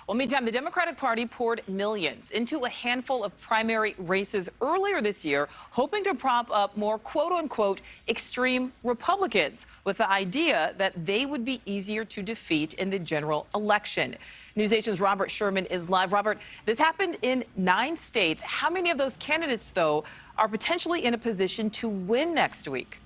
Well, meantime, the Democratic Party poured millions into a handful of primary races earlier this year, hoping to prop up more quote-unquote extreme Republicans with the idea that they would be easier to defeat in the general election. NewsNation's Robert Sherman is live. Robert, this happened in 9 states. How many of those candidates, though, are potentially in a position to win next week?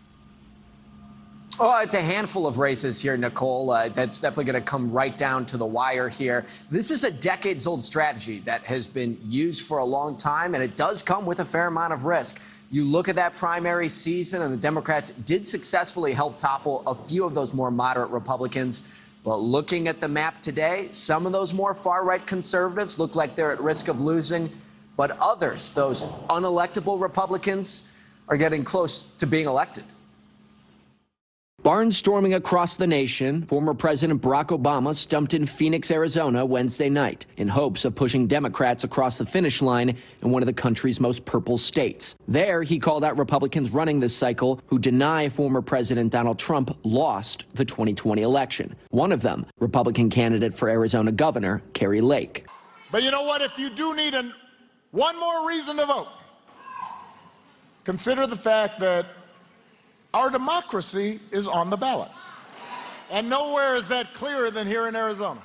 Oh, it's a handful of races here, Nichole. That's definitely going to come right down to the wire here. This is a decades-old strategy that has been used for a long time, and it does come with a fair amount of risk. You look at that primary season, and the Democrats did successfully help topple a few of those more moderate Republicans. But looking at the map today, some of those more far-right conservatives look like they're at risk of losing. But others, those unelectable Republicans, are getting close to being elected. Barnstorming across the nation, former President Barack Obama stumped in Phoenix, Arizona Wednesday night in hopes of pushing Democrats across the finish line in one of the country's most purple states. There, he called out Republicans running this cycle who deny former President Donald Trump lost the 2020 election. One of them, Republican candidate for Arizona governor, Kari Lake. But you know what? If you do need one more reason to vote, consider the fact that our democracy is on the ballot. And nowhere is that clearer than here in Arizona.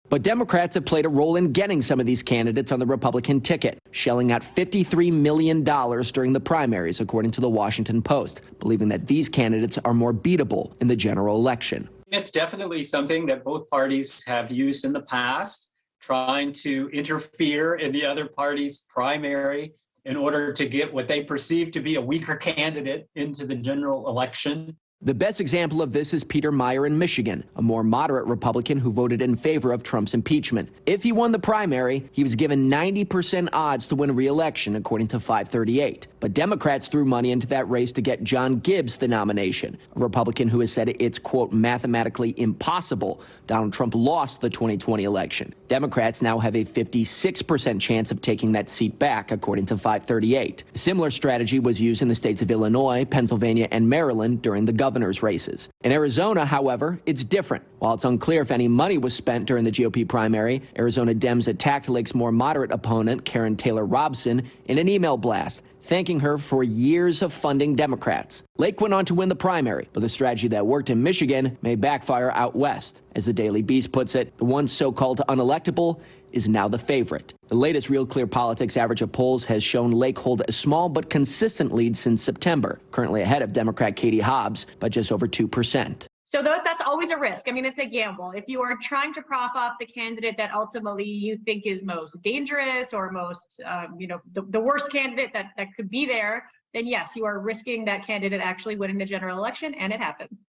But Democrats have played a role in getting some of these candidates on the Republican ticket, shelling out $53 million during the primaries, according to the Washington Post, believing that these candidates are more beatable in the general election. It's definitely something that both parties have used in the past, trying to interfere in the other party's primary in order to get what they perceive to be a weaker candidate into the general election. The best example of this is Peter Meijer in Michigan, a more moderate Republican who voted in favor of Trump's impeachment. If he won the primary, he was given 90% odds to win re-election, according to 538. But Democrats threw money into that race to get John Gibbs the nomination, a Republican who has said it's, quote, mathematically impossible Donald Trump lost the 2020 election. Democrats now have a 56% chance of taking that seat back, according to 538. A similar strategy was used in the states of Illinois, Pennsylvania, and Maryland during the governor's races. In Arizona, however, it's different. While it's unclear if any money was spent during the GOP primary, Arizona Dems attacked Lake's more moderate opponent, Karen Taylor Robson, in an email blast, thanking her for years of funding Democrats. Lake went on to win the primary, but the strategy that worked in Michigan may backfire out west. As the Daily Beast puts it, the once so-called unelectable is now the favorite. The latest Real Clear Politics average of polls has shown Lake hold a small but consistent lead since September, currently ahead of Democrat Katie Hobbs by just over 2%. So that's always a risk. I mean, it's a gamble. If you are trying to prop up the candidate that ultimately you think is most dangerous or most, the worst candidate that could be there, then yes, you are risking that candidate actually winning the general election, and it happens.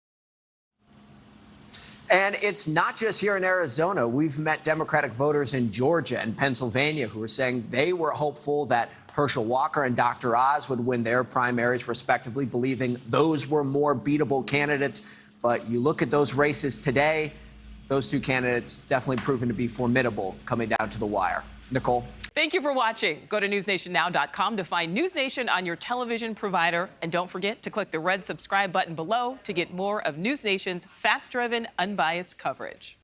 And it's not just here in Arizona. We've met Democratic voters in Georgia and Pennsylvania who are saying they were hopeful that Herschel Walker and Dr. Oz would win their primaries, respectively, believing those were more beatable candidates. But you look at those races today, those two candidates definitely proven to be formidable coming down to the wire. Nichole? Thank you for watching. Go to newsnationnow.com to find NewsNation on your television provider. And don't forget to click the red subscribe button below to get more of NewsNation's fact-driven, unbiased coverage.